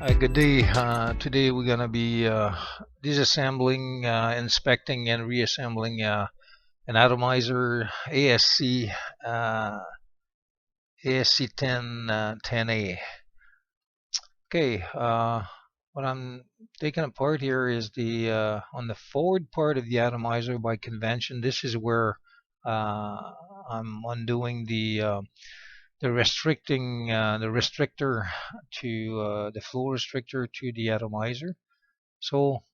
Good day. Today we're gonna be disassembling, inspecting, and reassembling an atomizer ASC ASC 10A. Okay. What I'm taking apart here is the on the forward part of the atomizer. By convention, this is where I'm undoing the restrictor to the flow restrictor to the atomizer. So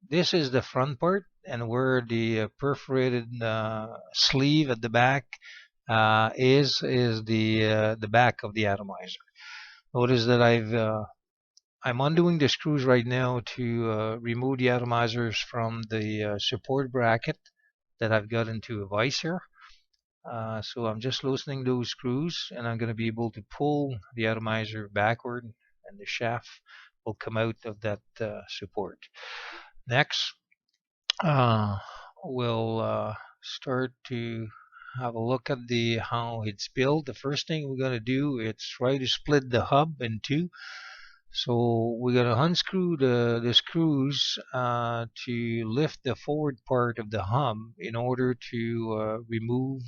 this is the front part, and where the perforated sleeve at the back is the back of the atomizer. Notice that I'm undoing the screws right now to remove the atomizers from the support bracket that I've got into a vise here. So I'm just loosening those screws, and I'm going to be able to pull the atomizer backward, and the shaft will come out of that support. Next, we'll start to have a look at how it's built. The first thing we're going to do is try to split the hub in two. So we're going to unscrew the screws to lift the forward part of the hub in order to remove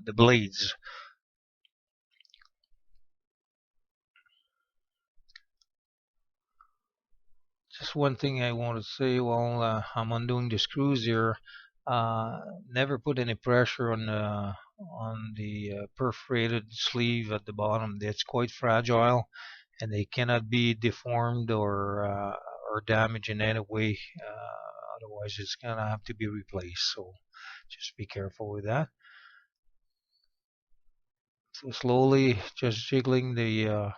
the blades. Just one thing I want to say while I'm undoing the screws here. Never put any pressure on the perforated sleeve at the bottom. It's quite fragile, and they cannot be deformed or damaged in any way. Otherwise, it's gonna have to be replaced. So just be careful with that. So slowly, just jiggling the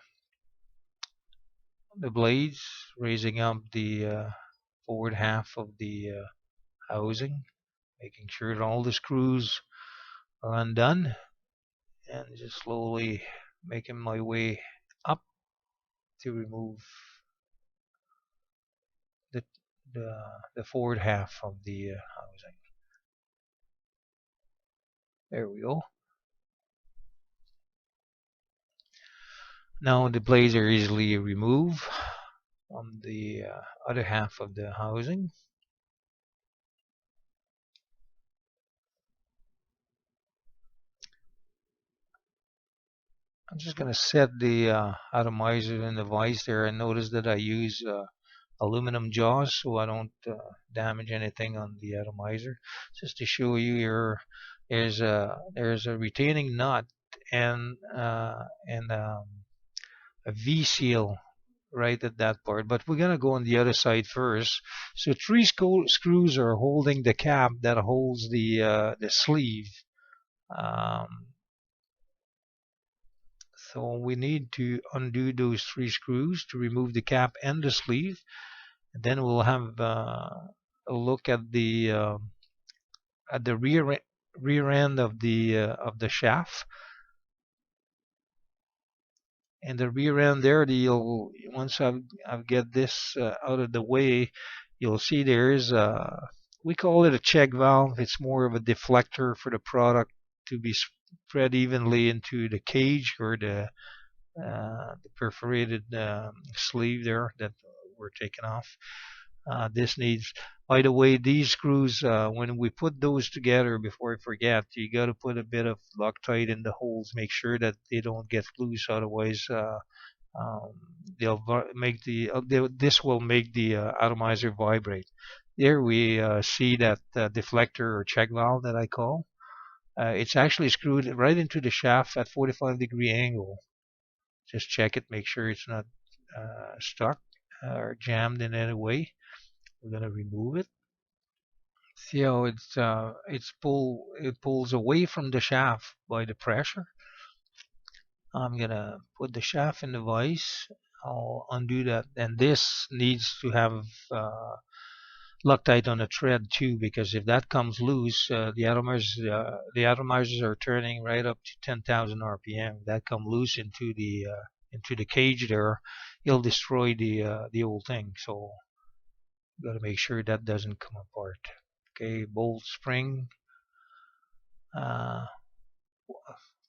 blades, raising up the forward half of the housing, making sure that all the screws are undone, and just slowly making my way up to remove the the forward half of the housing. There we go. Now the blades are easily removed from the other half of the housing. I'm just going to set the atomizer in the vise there, and notice that I use aluminum jaws so I don't damage anything on the atomizer. Just to show you here, there's a retaining nut and a V seal right at that part, but we're gonna go on the other side first. So three screws are holding the cap that holds the sleeve. So we need to undo those three screws to remove the cap and the sleeve. And then we'll have a look at the rear end of the shaft. And the rear end there, once I've get this out of the way, you'll see there's we call it a check valve. It's more of a deflector for the product to be spread evenly into the cage or the perforated sleeve there that we're taking off. This needs, by the way, these screws, when we put those together, before I forget, you got to put a bit of Loctite in the holes, make sure that they don't get loose, otherwise they'll make this will make the atomizer vibrate. There we see that deflector or check valve that I call. It's actually screwed right into the shaft at 45-degree angle. Just check it, make sure it's not stuck or jammed in any way. We're gonna remove it. See how it pulls away from the shaft by the pressure. I'm gonna put the shaft in the vise. I'll undo that, and this needs to have Loctite on the thread too, because if that comes loose, the atomizers are turning right up to 10,000 RPM. If that come loose into the cage there, it'll destroy the whole thing. So got to make sure that doesn't come apart. Okay, bolt spring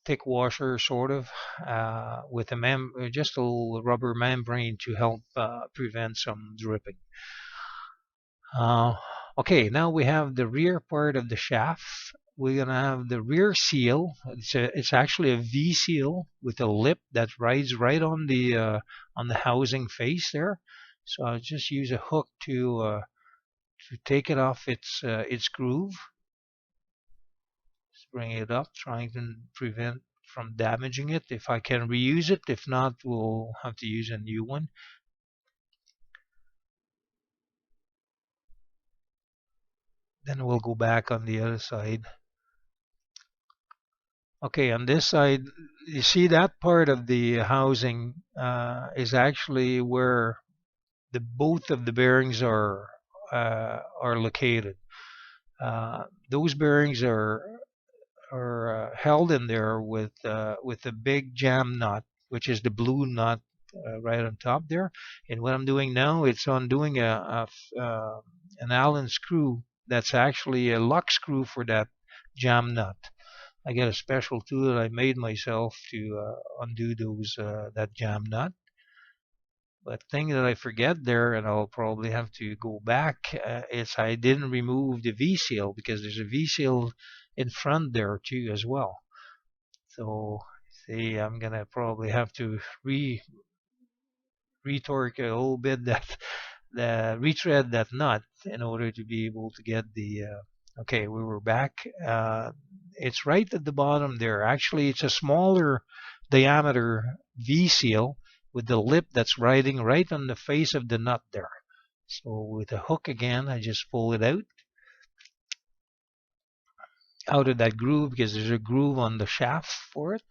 thick washer, sort of, with just a little rubber membrane to help prevent some dripping. Okay, now we have the rear part of the shaft. We're gonna have the rear seal. It's actually a V seal with a lip that rides right on the housing face there. So I'll just use a hook to take it off its groove. Just bring it up, trying to prevent from damaging it. If I can reuse it, if not, we'll have to use a new one. Then we'll go back on the other side. Okay, on this side, you see that part of the housing is actually where both of the bearings are located. Those bearings are held in there with a big jam nut, which is the blue nut right on top there. And what I'm doing now, it's undoing an Allen screw that's actually a lock screw for that jam nut. I got a special tool that I made myself to undo that jam nut. But thing that I forget there, and I'll probably have to go back, is I didn't remove the V seal, because there's a V seal in front there too as well. So see, I'm gonna probably have to retorque a little bit retread that nut in order to be able to get the okay, we were back. It's right at the bottom there. Actually, it's a smaller diameter V seal with the lip that's riding right on the face of the nut there. So with a hook again, I just pull it out of that groove, because there's a groove on the shaft for it.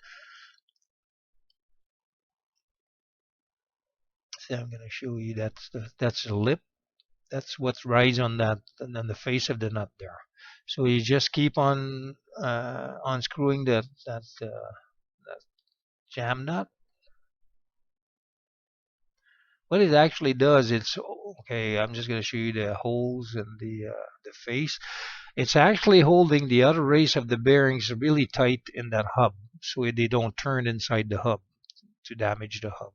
So I'm going to show you that's the lip. That's what rides on the face of the nut there. So you just keep on unscrewing that jam nut. What it actually does, it's okay. I'm just going to show you the holes in the face. It's actually holding the other race of the bearings really tight in that hub, so they don't turn inside the hub to damage the hub.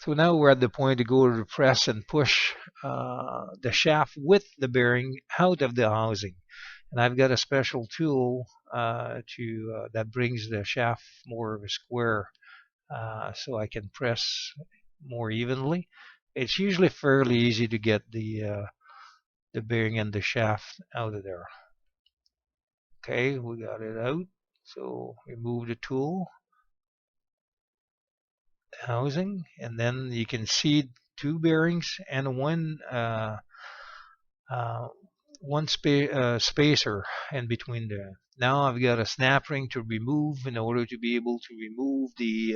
So now we're at the point to go to press and push the shaft with the bearing out of the housing. And I've got a special tool that brings the shaft more of a square, so I can press more evenly. It's usually fairly easy to get the bearing and the shaft out of there. Okay, we got it out. So remove the tool, housing, and then you can see two bearings and one spacer in between there. Now I've got a snap ring to remove in order to be able to remove the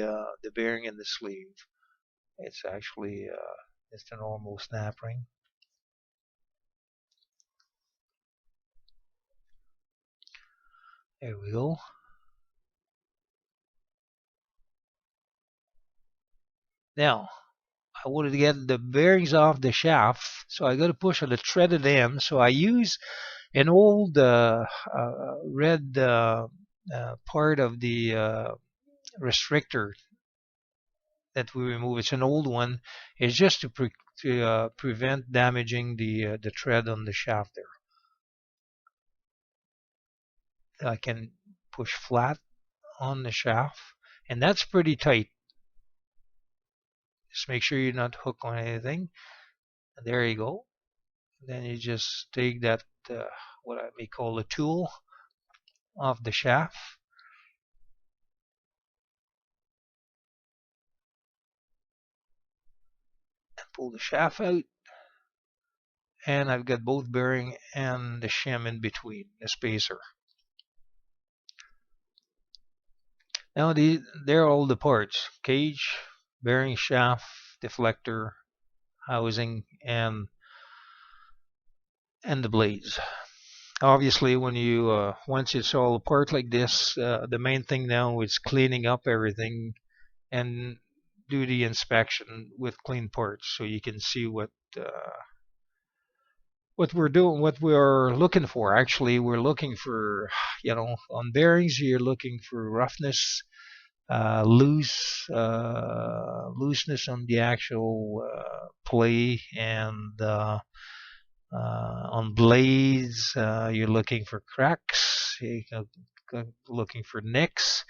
bearing in the sleeve. It's actually just a normal snap ring. There we go. Now I wanted to get the bearings off the shaft, so I got to push on the threaded end. So I use an old red part of the restrictor that we remove. It's an old one. It's just to prevent damaging the thread on the shaft there. I can push flat on the shaft, and that's pretty tight. Just make sure you're not hooked on anything. And there you go. Then you just take that what I may call a tool off the shaft. And pull the shaft out. And I've got both bearing and the shim in between, the spacer. Now they're all the parts: cage, bearing, shaft, deflector, housing, and the blades. Obviously, when you once it's all apart like this, the main thing now is cleaning up everything and do the inspection with clean parts, so you can see what what we're doing, what we're looking for. Actually, we're looking for, on bearings, you're looking for roughness, looseness on the actual play, and on blades, you're looking for cracks. You're looking for nicks.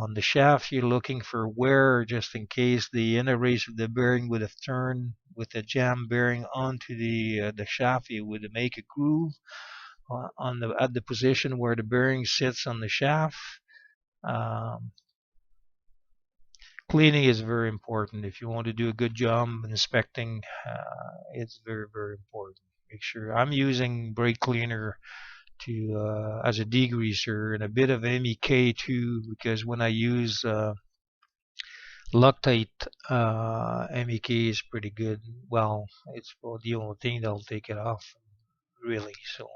On the shaft, you're looking for wear, just in case the inner race of the bearing would have turned with the jam bearing onto the shaft. It would make a groove on the at the position where the bearing sits on the shaft. Um, Cleaning is very important. If you want to do a good job inspecting, it's very, very important. Make sure I'm using brake cleaner to as a degreaser and a bit of MEK too, because when I use Loctite, MEK is pretty good. Well, it's about the only thing that'll take it off, really. So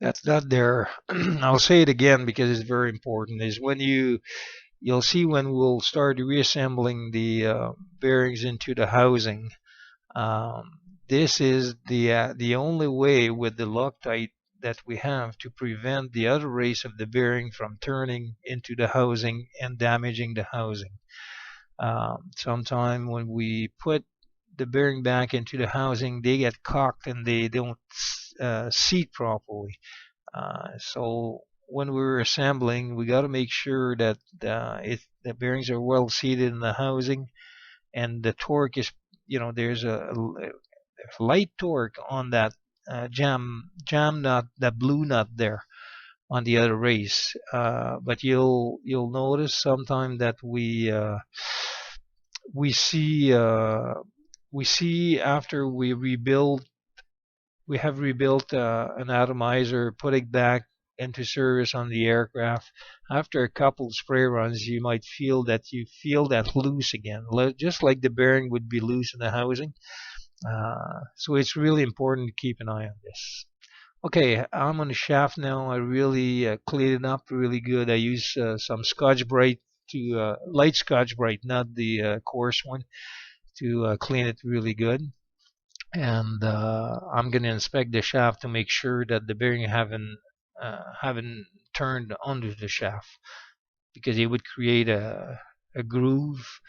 that's not there. I'll say it again because it's very important. Is when you'll see when we'll start reassembling the bearings into the housing. Um, this is the only way with the Loctite that we have to prevent the other race of the bearing from turning into the housing and damaging the housing. Sometime when we put the bearing back into the housing, they get cocked and they don't seat properly. So when we're assembling, we got to make sure that the bearings are well seated in the housing, and the torque is, there's a light torque on that jam nut, that blue nut there on the other race. But you'll notice sometime that we see we see after we have rebuilt an atomizer, put it back into service on the aircraft. After a couple spray runs, you might feel that loose again, just like the bearing would be loose in the housing. So it's really important to keep an eye on this. Okay, I'm on the shaft now. I really cleaned it up really good. I use some Scotch Brite to light Scotch Brite, not the coarse one, to clean it really good. And I'm going to inspect the shaft to make sure that the bearing haven't turned under the shaft, because it would create a groove.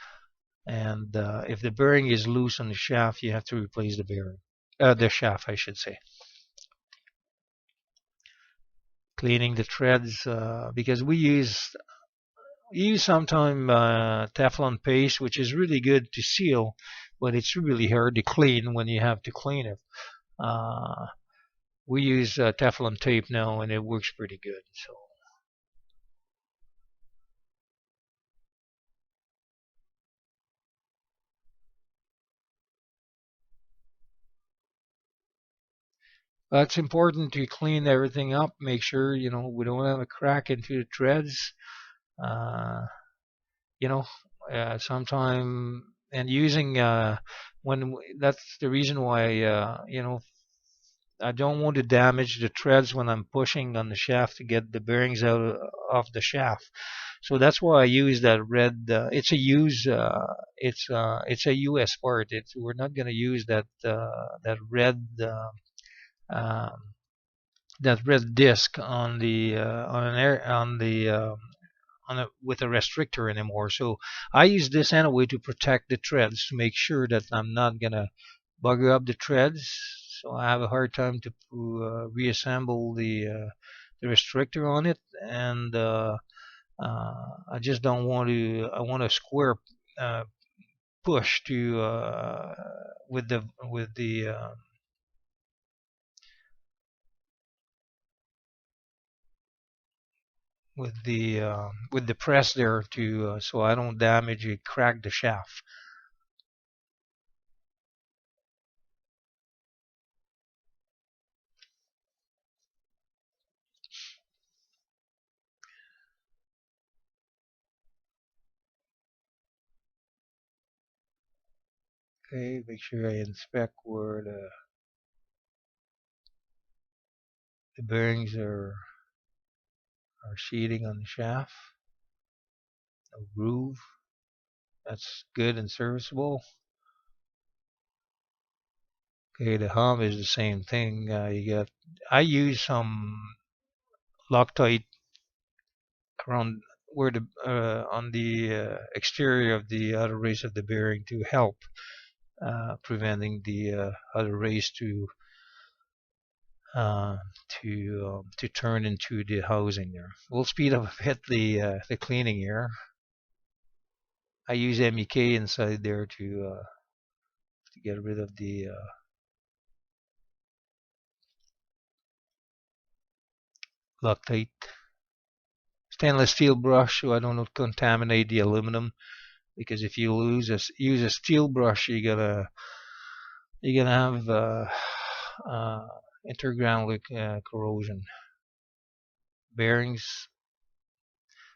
And if the bearing is loose on the shaft, you have to replace the shaft, I should say. Cleaning the threads, because we use sometimes Teflon paste, which is really good to seal, but it's really hard to clean when you have to clean it. Uh, we use Teflon tape now, and it works pretty good. So it's important to clean everything up. Make sure we don't have a crack into the threads. Uh, you know, sometime and using that's the reason why I don't want to damage the threads when I'm pushing on the shaft to get the bearings out of the shaft. So that's why I use that red. It's a US part. We're not going to use that red um, that red disc on the on an air on the with a restrictor anymore. So I use this anyway to protect the threads, to make sure that I'm not gonna bugger up the threads. So I have a hard time to reassemble the restrictor on it, and I just don't want to. I want a square uh, push to with the press there to so I don't damage it, crack the shaft. Okay, make sure I inspect where the bearings are sheeting on the shaft. No groove. That's good and serviceable. Okay, the hub is the same thing. I use some Loctite around where the on the exterior of the outer race of the bearing to help preventing the outer race uh, to turn into the housing there. We'll speed up a bit the cleaning here. I use MEK inside there to get rid of the Loctite. Stainless steel brush so I don't contaminate the aluminum, because if you use a steel brush, you're gonna have interground corrosion. Bearings,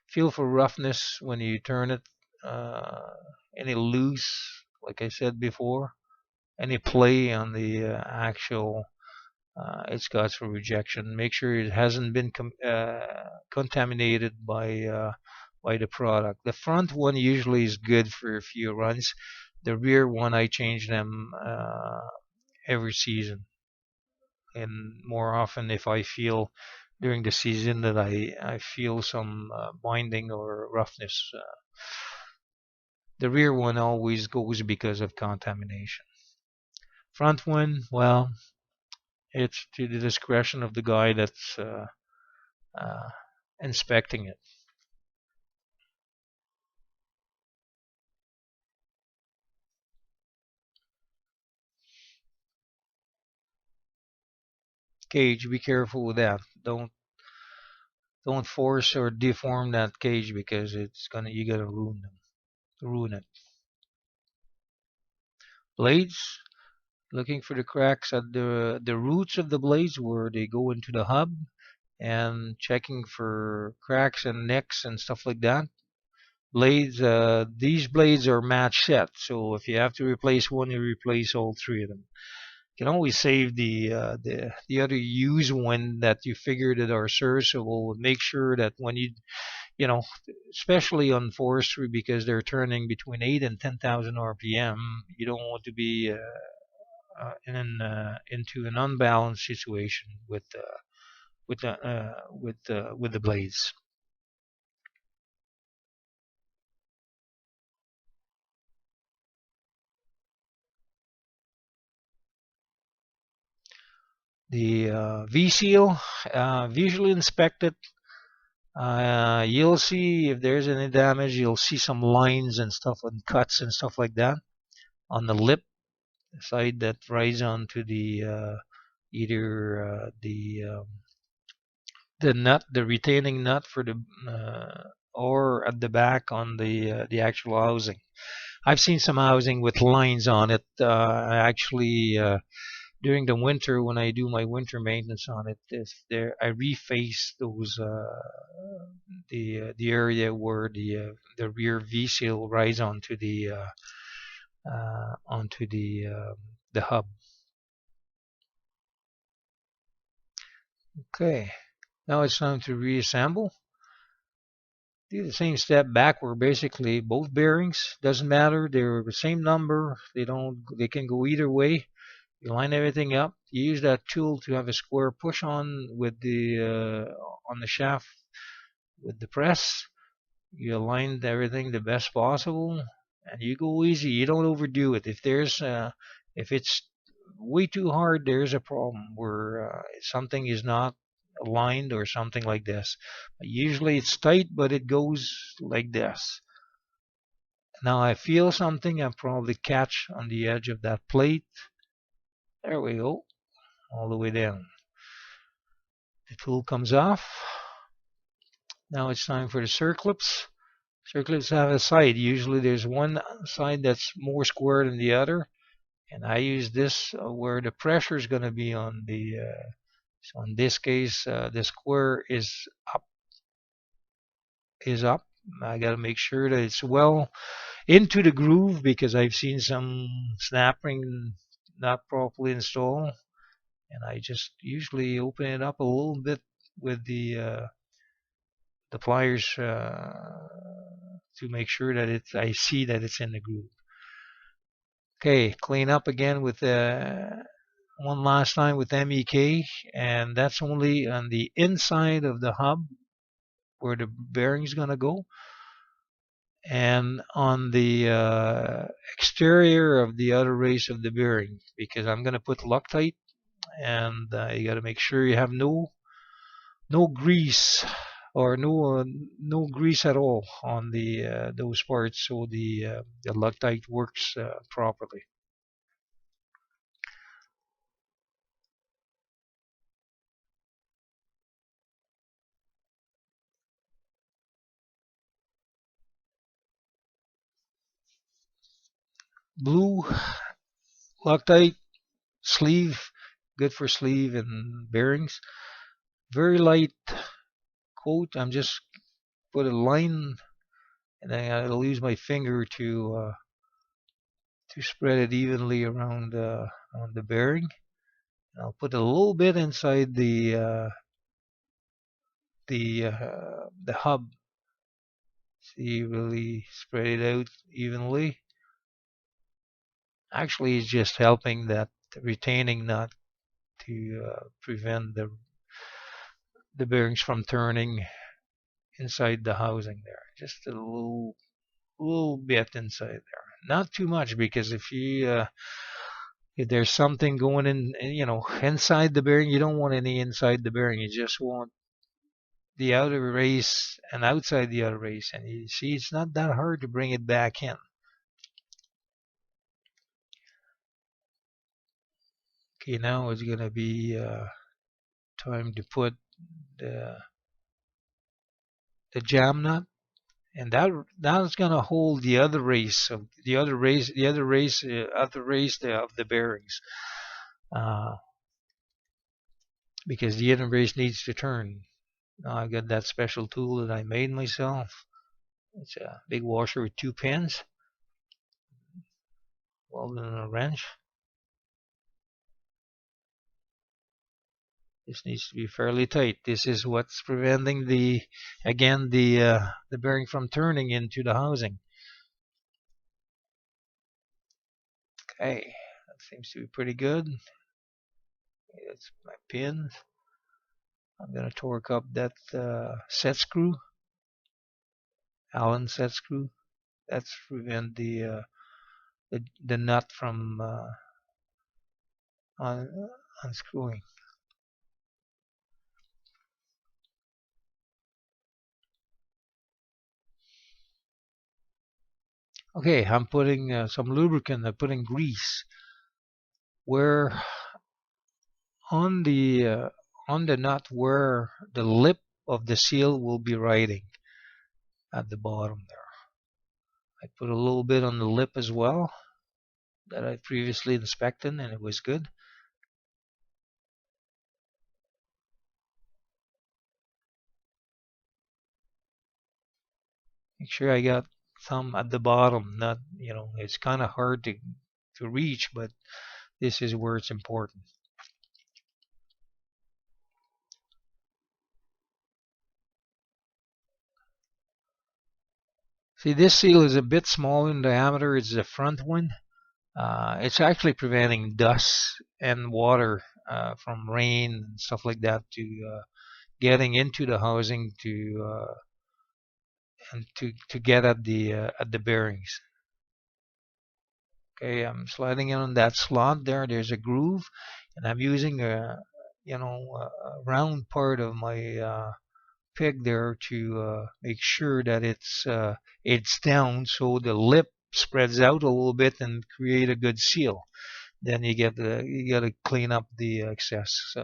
feel for roughness when you turn it. Any loose, like I said before, any play on the actual, it's got for rejection. Make sure it hasn't been contaminated by the product. The front one usually is good for a few runs. The rear one, I change them every season, and more often if I feel during the season that I feel some binding or roughness. The rear one always goes because of contamination. Front one, well, it's to the discretion of the guy that's uh, inspecting it. Cage, be careful with that. Don't force or deform that cage, because you're gonna ruin it. Blades, looking for the cracks at the roots of the blades where they go into the hub, and checking for cracks and nicks and stuff like that. Blades, these blades are match set, so if you have to replace one, you replace all three of them. You can always save the other used one that you figure that are serviceable. Make sure that when you know, especially on forestry, because they're turning between 8 and 10,000 RPM, you don't want to be into an unbalanced situation with the blades. The V seal, visually inspect it. You'll see if there's any damage. You'll see some lines and stuff and cuts and stuff like that on the lip, the side that rides onto the either the nut, the retaining nut for the or at the back on the actual housing. I've seen some housing with lines on it. Actually, during the winter when I do my winter maintenance on it, if there I reface those the area where the rear V seal rides onto the hub. Okay, now it's time to reassemble. Do the same step backward. Basically, both bearings doesn't matter. They're the same number. They can go either way. You line everything up. You use that tool to have a square push on with the on the shaft with the press. You align everything the best possible, and you go easy. You don't overdo it. If it's way too hard, there's a problem where something is not aligned or something like this. Usually it's tight, but it goes like this. Now I feel something. I probably catch on the edge of that plate. There we go, all the way down. The tool comes off. Now it's time for the circlips. Circlips have a side. Usually there's one side that's more square than the other, and I use this where the pressure is going to be on the. So in this case, the square is up. I got to make sure that it's well. into the groove, because I've seen some snap ring not properly installed, and I just usually open it up a little bit with the pliers to make sure that I see that it's in the groove. Okay, clean up again with one last time with MEK, and that's only on the inside of the hub where the bearing's gonna go, and on the exterior of the outer race of the bearing, because I'm gonna put Loctite, and you gotta make sure you have no grease or no grease at all on the those parts, so the Loctite works properly. Blue Loctite sleeve, good for sleeve and bearings. Very light coat. I'm just put a line, and then I'll use my finger to spread it evenly around on the bearing. And I'll put a little bit inside the hub. See, really spread it out evenly. Actually, it's just helping that retaining nut to prevent the bearings from turning inside the housing there. Just a little bit inside there. Not too much, because if there's something going in, inside the bearing, you don't want any inside the bearing. You just want the outer race and outside the outer race. And you see, it's not that hard to bring it back in. Okay, now it's gonna be time to put the jam nut, and that's gonna hold the other race of the bearings, because the inner race needs to turn. Now I got that special tool that I made myself. It's a big washer with 2 pins, welded in a wrench. This needs to be fairly tight. This is what's preventing the bearing from turning into the housing. Okay, that seems to be pretty good. Okay, that's my pins. I'm gonna torque up that set screw, Allen set screw. That's prevent the nut from unscrewing. Okay, I'm putting some lubricant. I'm putting grease where on the nut where the lip of the seal will be riding at the bottom there. I put a little bit on the lip as well that I previously inspected, and it was good. Make sure I got some at the bottom. Not, it's kind of hard to reach, but this is where it's important. See, this seal is a bit smaller in diameter. It's the front one. It's actually preventing dust and water from rain and stuff like that to getting into the housing and to get at the bearings. Okay, I'm sliding in on that slot there. There's a groove, and I'm using a round part of my peg there to make sure that it's down, so the lip spreads out a little bit and create a good seal. Then you got to clean up the excess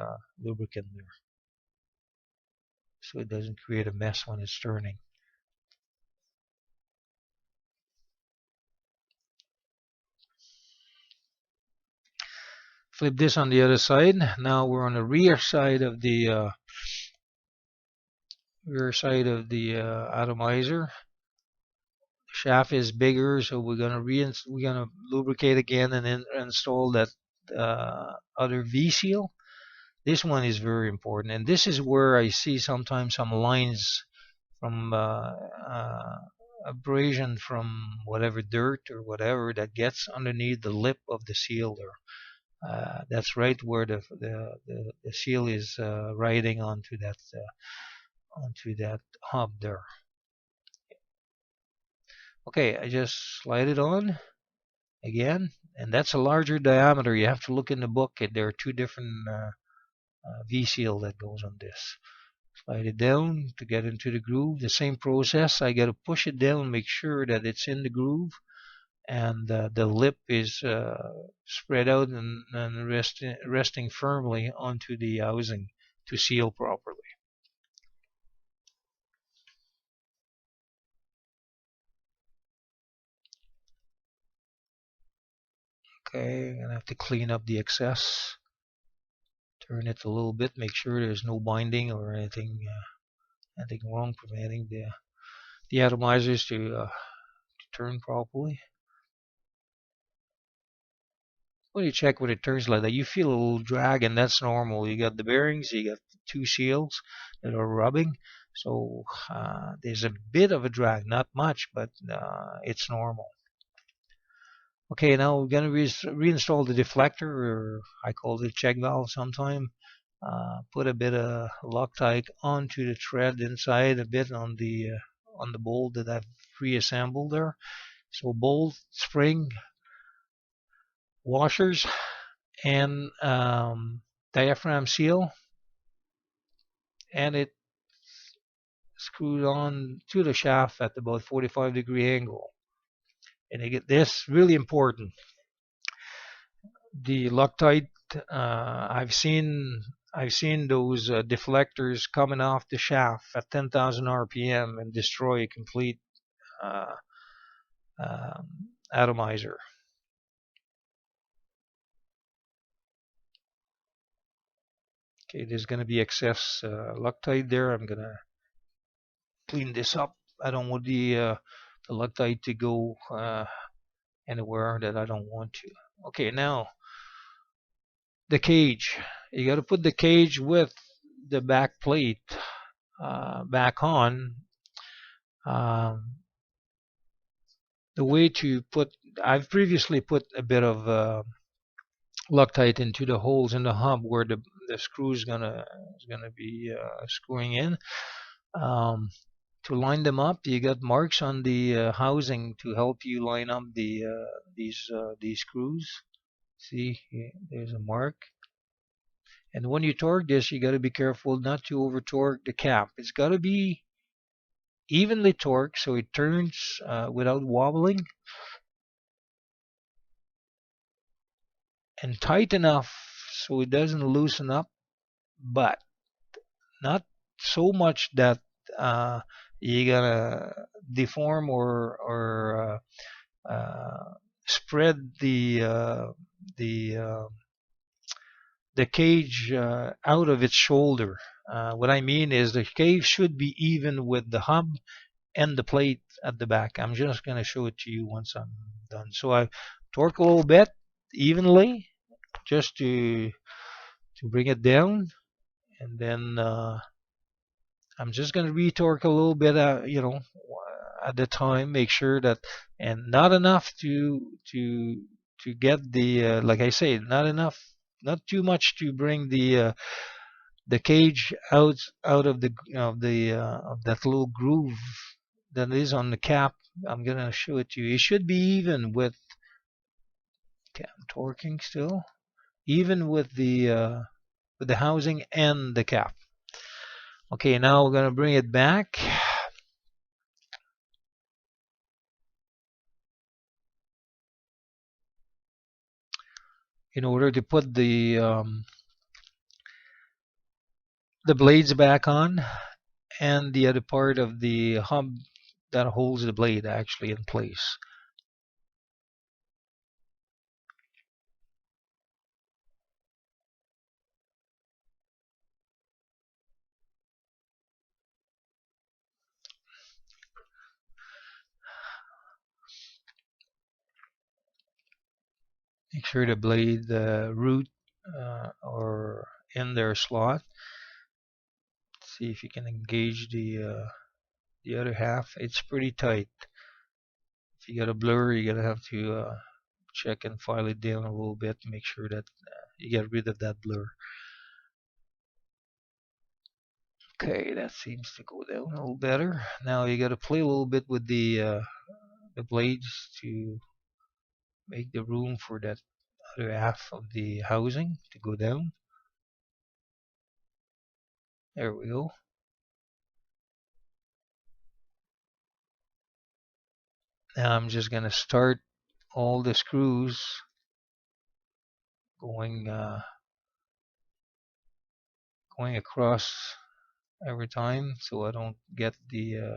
lubricant there, so it doesn't create a mess when it's turning. Flip this on the other side. Now we're on the rear side of the Atomizer. shaft is bigger, so we're gonna lubricate again and then install that other V seal. This one is very important, and this is where I see sometimes some lines from abrasion from whatever dirt or whatever that gets underneath the lip of the seal there. That's right where the seal is riding onto that hub there. Okay, I just slide it on again, and that's a larger diameter. You have to look in the book. There are two different V seal that goes on this. Slide it down to get into the groove. The same process. I got to push it down, make sure that it's in the groove, and the lip is spread out and resting firmly onto the housing to seal properly. Okay, I'm gonna have to clean up the excess. Turn it a little bit, make sure there's no binding or anything wrong, preventing the atomizers to turn properly. When you check when it turns like that, you feel a little drag, and that's normal. You got the bearings, you got two seals that are rubbing, so there's a bit of a drag, not much, but it's normal. Okay, now we're going to reinstall the deflector, or I call it check valve sometime. Put a bit of Loctite onto the thread inside, a bit on the bolt that I've reassembled there. So bolt, spring, washers, and diaphragm seal, and it screwed on to the shaft at about 45-degree angle. And you get this really important. The Loctite, I've seen those deflectors coming off the shaft at 10,000 RPM and destroy a complete atomizer. Okay, there's going to be excess Loctite there. I'm going to clean this up. I don't want the Loctite to go anywhere that I don't want to. Okay, now the cage. You got to put the cage with the back plate back on. The way to put, I've previously put a bit of Loctite into the holes in the hub where the screw is gonna be screwing in. To line them up, you got marks on the housing to help you line up these screws. See, there's a mark. And when you torque this, you got to be careful not to over torque the cap. It's got to be evenly torqued so it turns without wobbling, and tight enough so it doesn't loosen up, but not so much that you're gonna deform or spread the cage out of its shoulder. What I mean is the cage should be even with the hub and the plate at the back. I'm just going to show it to you once I'm done. So I torque a little bit evenly just to bring it down, and then I'm just going to retorque a little bit, at the time. Make sure that, and not enough to get the like I say, not enough, not too much to bring the cage out of that little groove that is on the cap. I'm gonna show it to you. It should be even with. Okay, I'm torquing still, even with the housing and the cap. Okay, now we're gonna bring it back. In order to put the blades back on, and the other part of the hub that holds the blade actually in place. Make sure the blade root or in their slot. See if you can engage the other half. It's pretty tight. If you got a blur, you're gonna have to check and file it down a little bit to make sure that you get rid of that blur. Okay, that seems to go down a little better. Now you got to play a little bit with the blades to make the room for that other half of the housing to go down. There we go. Now I'm just gonna start all the screws going across every time, so I don't get the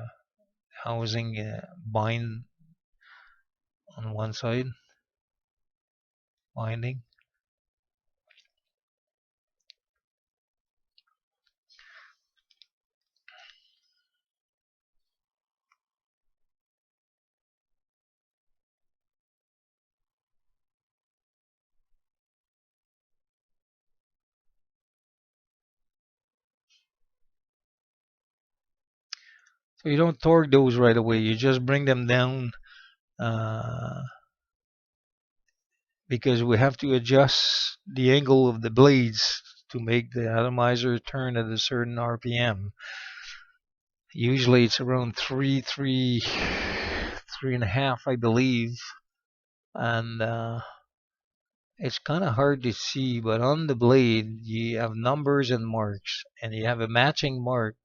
housing bind on one side binding. So you don't torque those right away, you just bring them down because we have to adjust the angle of the blades to make the atomizer turn at a certain RPM. Usually it's around 3.5, I believe, and it's kind of hard to see, but on the blade you have numbers and marks, and you have a matching mark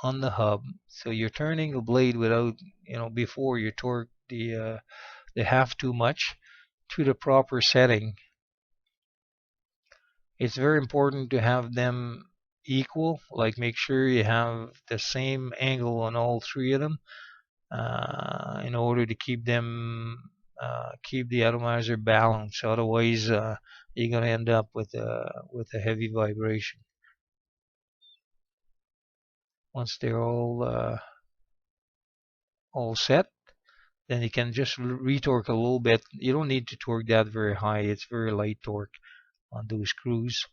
on the hub. So you're turning the blade without, before you torque the half too much to the proper setting. It's very important to have them equal, like make sure you have the same angle on all three of them in order to keep the atomizer balanced. Otherwise, you're gonna end up with a heavy vibration. Once they're all set, then you can just retorque a little bit. You don't need to torque that very high. It's very light torque on those screws.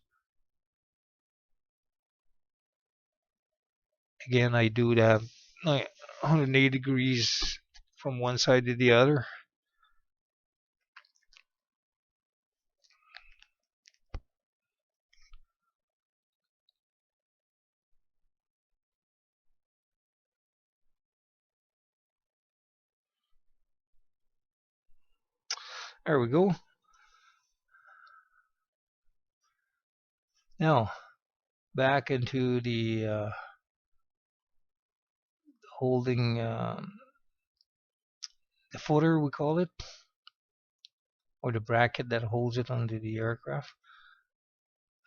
Again, I do that 180 degrees from one side to the other. There we go. Now, back into the holding the footer, we call it, or the bracket that holds it onto the aircraft.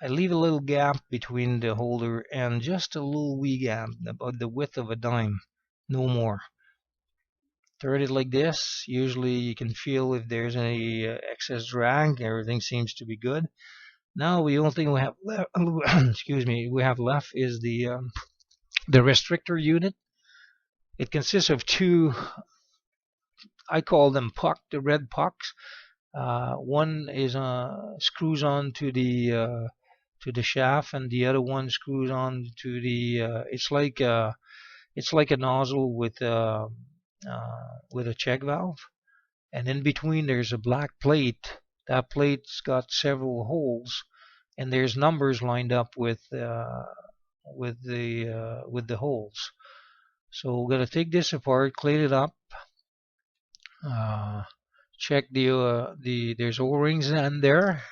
I leave a little gap between the holder and just a little wee gap, about the width of a dime, no more. Turn it like this. Usually you can feel if there's any excess drag. Everything seems to be good. Now the only thing we have left, excuse me, we have left is the restrictor unit. It consists of two, I call them puck, the red pucks. One is screws on to the shaft, and the other one screws on to the. It's like a nozzle with a check valve, and in between there's a black plate. That plate's got several holes, and there's numbers lined up with the holes. So we're gonna take this apart, clean it up, check there's O-rings in there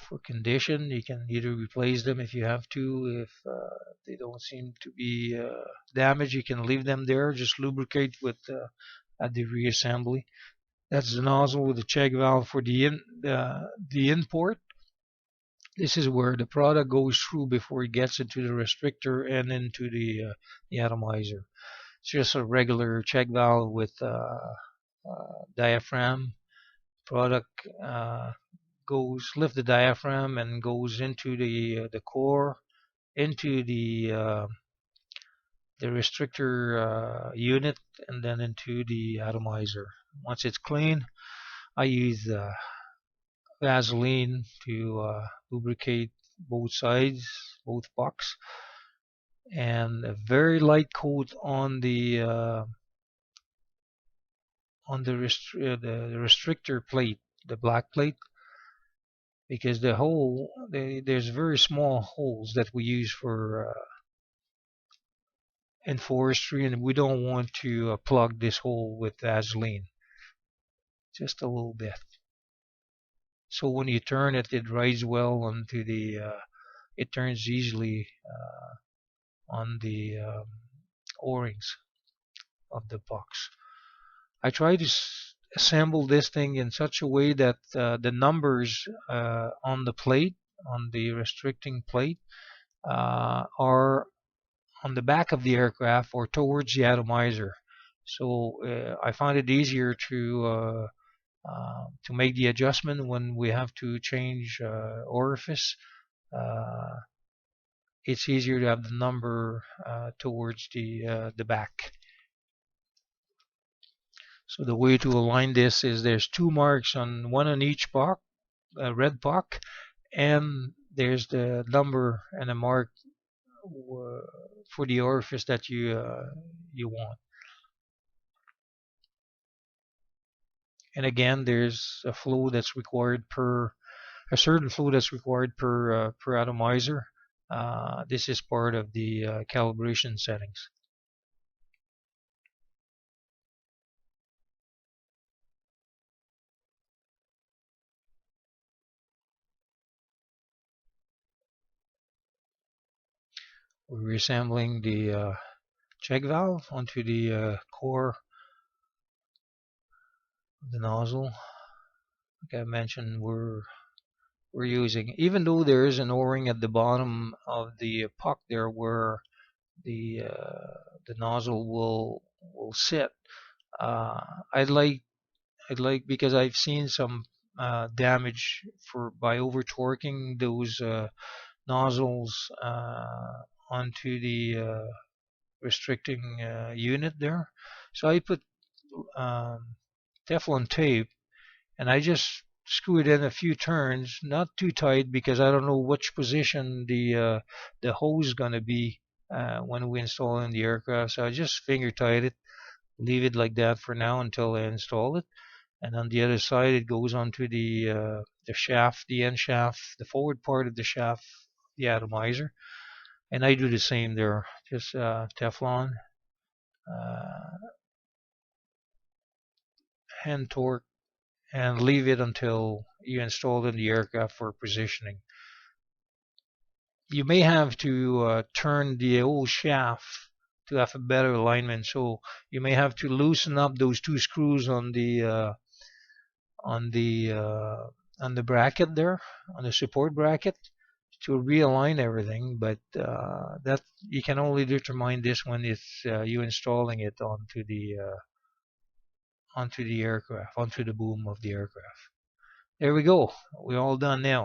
for condition. You can either replace them if you have to. If they don't seem to be damaged, you can leave them there. Just lubricate with at the reassembly. That's the nozzle with the check valve for the import. This is where the product goes through before it gets into the restrictor and into the atomizer. It's just a regular check valve with diaphragm. Product lift the diaphragm and goes into the core, into the restrictor unit and then into the atomizer. Once it's clean, I use Vaseline to lubricate both sides, both pucks, and a very light coat on the restrictor plate, the black plate, because there's very small holes that we use for in forestry, and we don't want to plug this hole with Vaseline, just a little bit. So when you turn it, it rides well onto the. It turns easily on the O-rings of the box. I try to assemble this thing in such a way that the numbers on the plate, on the restricting plate, are on the back of the aircraft or towards the atomizer. So I find it easier to make the adjustment when we have to change orifice. It's easier to have the number towards the back. So the way to align this is there's two marks one on each puck, red puck, and there's the number and a mark for the orifice that you want. And again, there's a flow that's required a certain flow that's required per atomizer. This is part of the calibration settings. We're reassembling the check valve onto the core of the nozzle. Like I mentioned, we're using, even though there is an O-ring at the bottom of the puck there where the nozzle will sit. I'd like because I've seen some damage by over torquing those nozzles onto the restricting unit there. So I put Teflon tape and I just screw it in a few turns, not too tight because I don't know which position the hose is going to be when we install in the aircraft. So I just finger tight it, leave it like that for now until I install it. And on the other side, it goes onto the shaft, the end shaft, the forward part of the shaft, the atomizer. And I do the same there, just Teflon, hand torque, and leave it until you install it in the aircraft for positioning. You may have to turn the old shaft to have a better alignment, so you may have to loosen up those two screws on the bracket there, on the support bracket, to realign everything. But that you can only determine this when it's you installing it onto the aircraft, onto the boom of the aircraft. There we go. We're all done now.